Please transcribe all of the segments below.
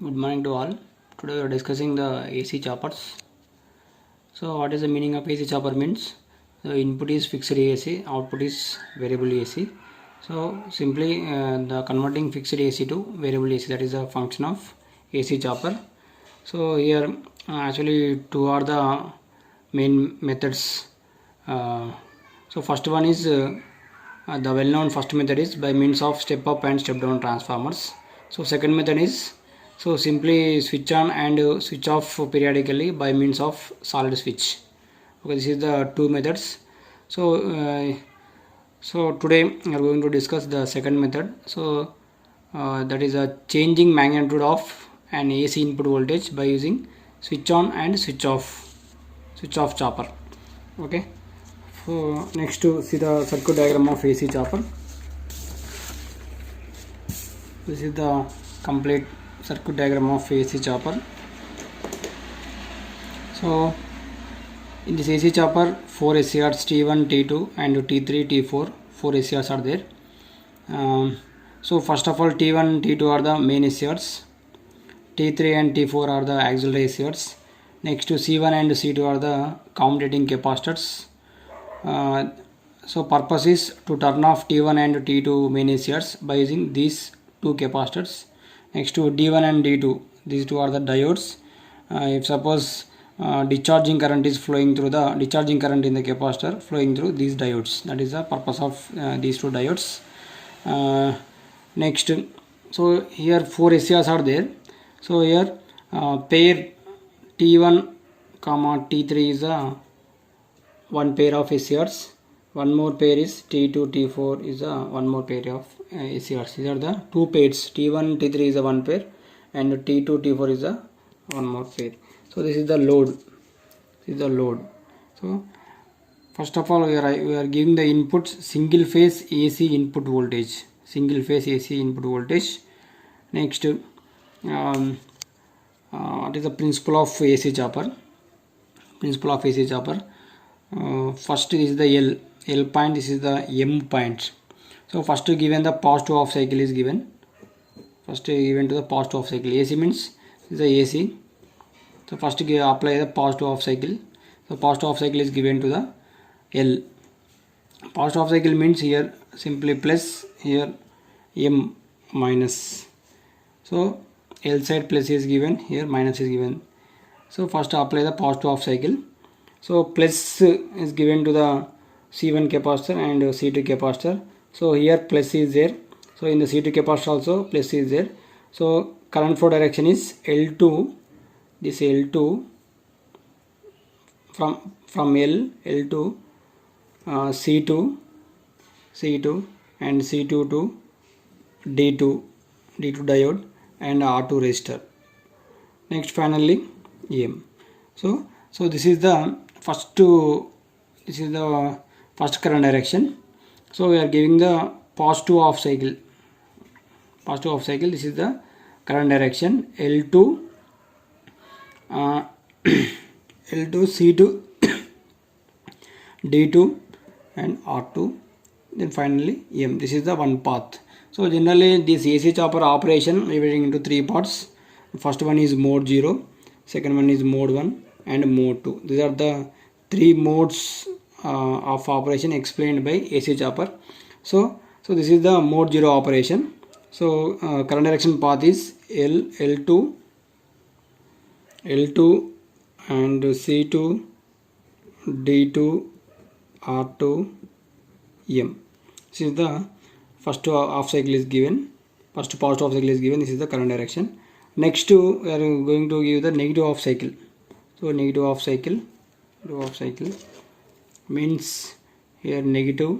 Good morning to all. Today we are discussing the AC choppers. So what is the meaning of AC chopper means? The input is fixed AC, output is variable AC. So simply the converting fixed AC to variable AC, that is a function of AC chopper. So here actually two are the main methods. So first one is the well-known first method is by means of step up and step down transformers. So second method is so simply switch on and switch off periodically by means of solid switch. Okay, this is the two methods. So today we are going to discuss the second method. So that is a changing magnitude of an AC input voltage by using switch on and switch off chopper. Okay. So next to see the circuit diagram of AC chopper. This is the complete circuit diagram of AC chopper. So in this AC chopper, 4 SCRs T1, T2 and T3, T4, 4 SCRs are there. So first of all, T1, T2 are the main SCRs. T3 and T4 are the auxiliary SCRs. Next to C1 and C2 are the commutating capacitors. So purpose is to turn off T1 and T2 main SCRs by using these two capacitors. Next to D1 and D2, these two are the diodes. If suppose discharging current is flowing through the discharging current in the capacitor flowing through these diodes, that is the purpose of these two diodes. Next, so here 4 SCRs are there. So here pair T1 comma T3 is a one pair of SCRs. One more pair is T2, T4 is a one more pair of SCRs. These are the two pairs. T1, T3 is a one pair and T2, T4 is a one more pair. So this is the load. This is the load. So first of all we are giving the inputs single phase AC input voltage. Single phase AC input voltage. Next, what is the principle of AC chopper? Principle of AC chopper. First is the L point, this is the M point. So first given the positive half cycle is given. First given to the positive half cycle. AC means this is the AC. So first apply the positive half cycle. So positive half cycle is given to the L. Positive half cycle means here simply plus, here M minus. So L side plus is given, here minus is given. So first apply the positive half cycle. So plus is given to the C1 capacitor and C2 capacitor. So here plus is there. So in the C2 capacitor also plus is there. So current flow direction is L2. This L2 from L2 C2 and C2 to D2 diode and R2 resistor. Next finally EM. So this is the first current direction. So we are giving the positive half cycle. This is the current direction L2 C2 D2 and R2, then finally EM. This is the one path. So generally this AC chopper operation dividing into three parts. First one is mode 0, second one is mode 1 and mode 2. These are the three modes of operation explained by AC chopper. So this is the mode 0 operation. So current direction path is L2 and C2 D2 R2 M. This is the first half cycle is given. First positive half cycle is given. This is the current direction. Next we are going to give the negative half cycle. So negative half cycle means here negative,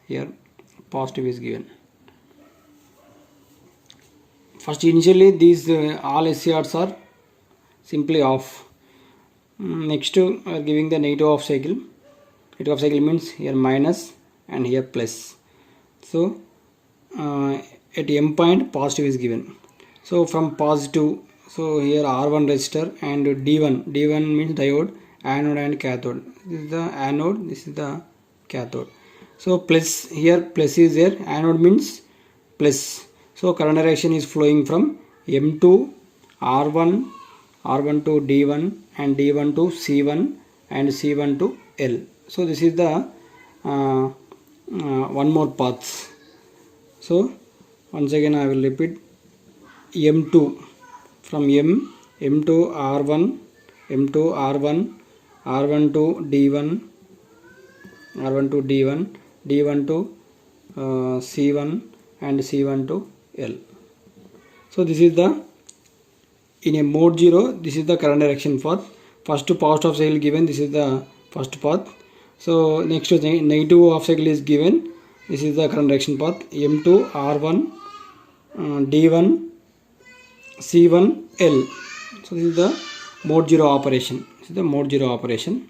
here positive is given. First initially these all SCRs are simply off. Next we are giving the negative half cycle. Negative half cycle means here minus and here plus. So at M point positive is given. So from positive, so here R1 resistor and D1 means diode, anode and cathode. This is the anode, this is the cathode. So plus, here plus is there, anode means plus. So current direction is flowing from M to R1, R1 to D1 and D1 to C1 and C1 to L. So this is the one more paths. So once again I will repeat, M2 from M to R1, M to R1, R1 to D1, R1 to D1, D1 to C1 and C1 to L. So this is the, in a mode 0, this is the current direction path. First positive half cycle given, this is the first path. So next negative half cycle is given, this is the current direction path. M2, R1, D1, C1, L. So this is the mode 0 operation. This is the mode 0 operation.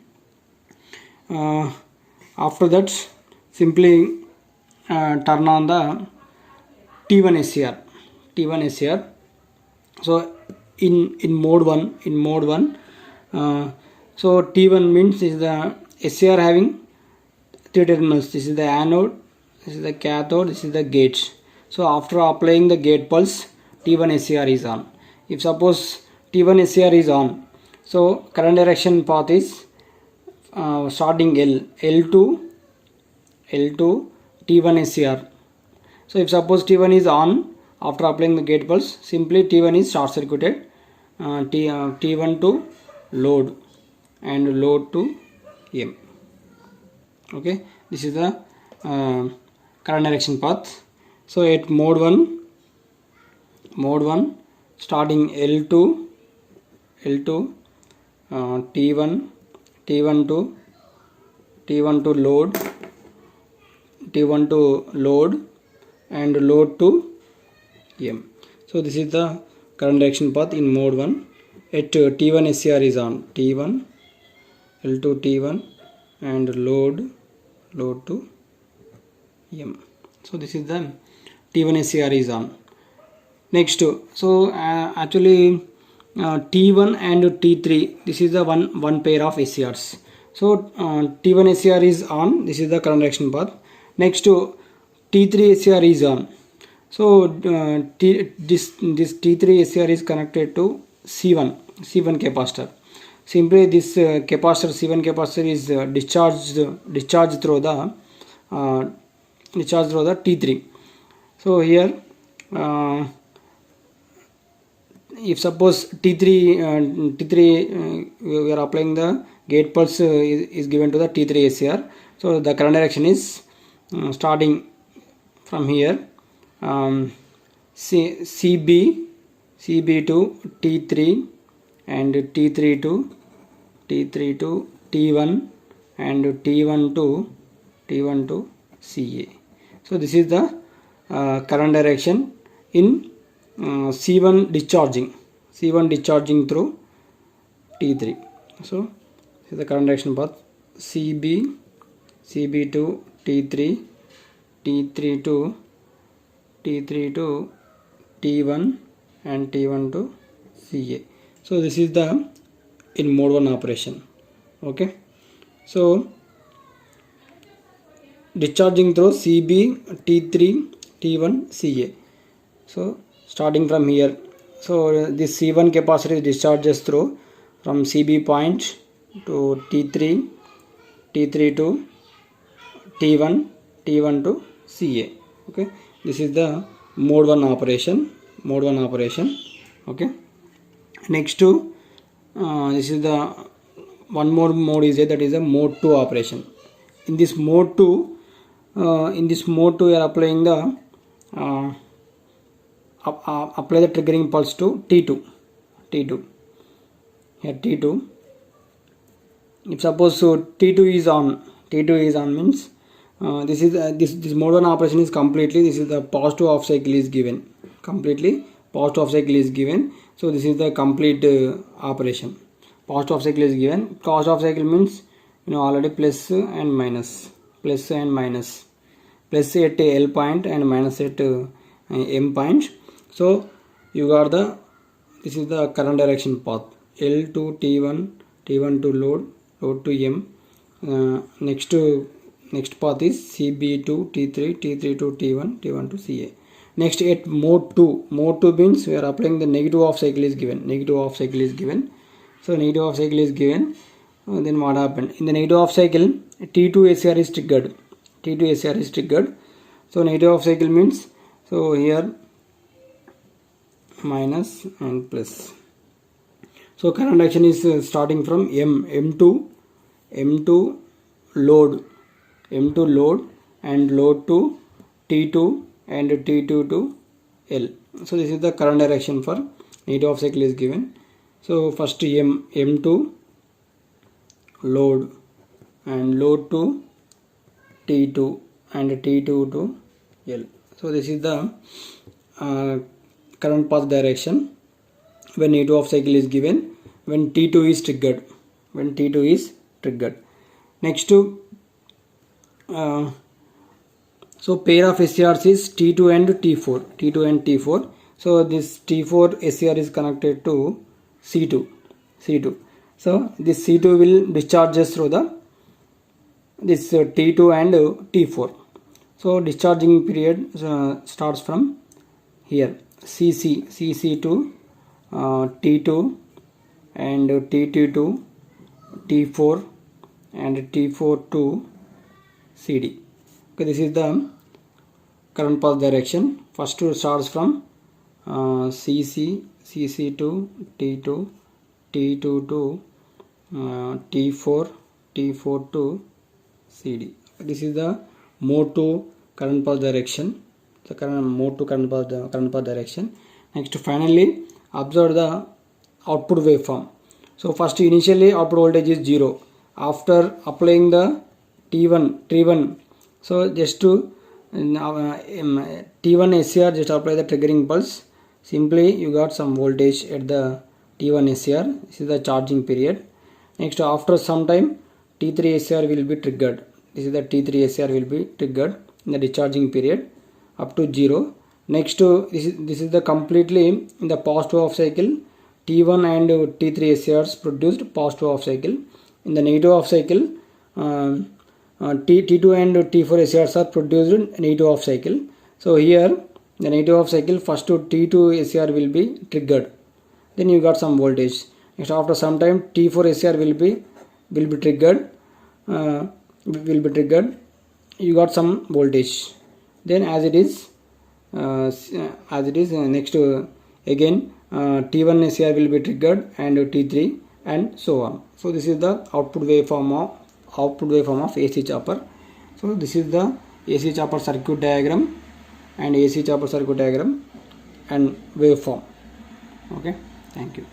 After that, simply turn on the T1 SCR. T1 SCR. So in mode 1, so T1 means is the SCR having three terminals. This is the anode, this is the cathode, this is the gate. So after applying the gate pulse, T1 SCR is on. If suppose T1 SCR is on, so current direction path is starting L2 T1 SCR. So if suppose T1 is on, after applying the gate pulse, simply T1 is short circuited, T1 to load and load to M. Okay, this is the current direction path. So at mode 1 starting L2 T1 to load and load to M. So this is the current direction path in mode 1. At T1 SCR is on, T1 L2 T1 and load to M. So this is the T1 SCR is on. Next, so actually T1 and T3, this is the one pair of SCRs. So T1 SCR is on, this is the current direction path. Next T3 SCR is on. So this T3 SCR is connected to C1 capacitor. Simply this capacitor, C1 capacitor is discharged through the T3. So here if suppose T3 we are applying the gate pulse is given to the T3 SCR. So the current direction is starting from here, CB to T3 and T3 to T1 and T1 to CA. So this is the current direction in C1 discharging through T3. So this is the current direction path, CB to T3 to T1 and T1 to CA. So this is the in mode 1 operation. Okay, so discharging through CB, T3, T1, CA. So starting from here, so this C1 capacitor discharges through from CB point to T3 to T1 to CA. Okay, this is the mode 1 operation. Okay, next to this is the one more mode is there, that is a mode 2 operation. In this mode 2 we are applying the apply the triggering pulse to T2 here. T2, if suppose so T2 is on means this is this mode 1 operation is completely, this is the positive half cycle is given, completely positive half cycle is given. So this is the complete operation. Positive half cycle is given. Cos half cycle means already plus and minus, plus at L point and minus at M point. So you got this is the current direction path, L to T1 to load to M. Next path is CB to T3 to T1 to CA. Next at mode 2 means we are applying the negative half cycle is given. So negative half cycle is given. Then what happened? In the negative half cycle, T2 SCR is triggered. So negative half cycle means, so here minus and plus. So current action is starting from M2 load and load to T2 and T2 to L. So this is the current direction for negative half cycle is given. So first M2 load and load to T2 and T2 to L. So this is the current path direction when negative half cycle is given, when T2 is triggered. Next to so pair of SCRs is T2 and T4. So this T4 SCR is connected to C2. So this C2 will discharges through this T2 and T4. So discharging period starts from here, CC to T2 and T2 to T4 and T4 to CD. Okay, this is the current path direction. First starts from CC to T2, T2 to T4 to CD. This is the mode 2 current path direction. The mode 2 current path direction. Next, finally observe the output waveform. So first initially output voltage is 0. After applying the T1, so just to T1 SCR, just apply the triggering pulse. Simply you got some voltage at the T1 SCR. This is the charging period. Next, after some time T3 SCR will be triggered. This is the T3 SCR will be triggered in the discharging period up to 0. Next, this is the completely in the positive half cycle. T1 and T3 SCRs produced positive half cycle. In the negative half cycle, T2 and T4 SCRs are produced negative half cycle. So here the negative half cycle, first to T2 SCR will be triggered. Then you got some voltage. Next, after some time T4 SCR will be triggered. You got some voltage. Then as it is next again T1 SCR will be triggered and T3 and so on. So this is the output waveform of AC chopper. So this is the AC chopper circuit diagram and waveform. Okay, thank you.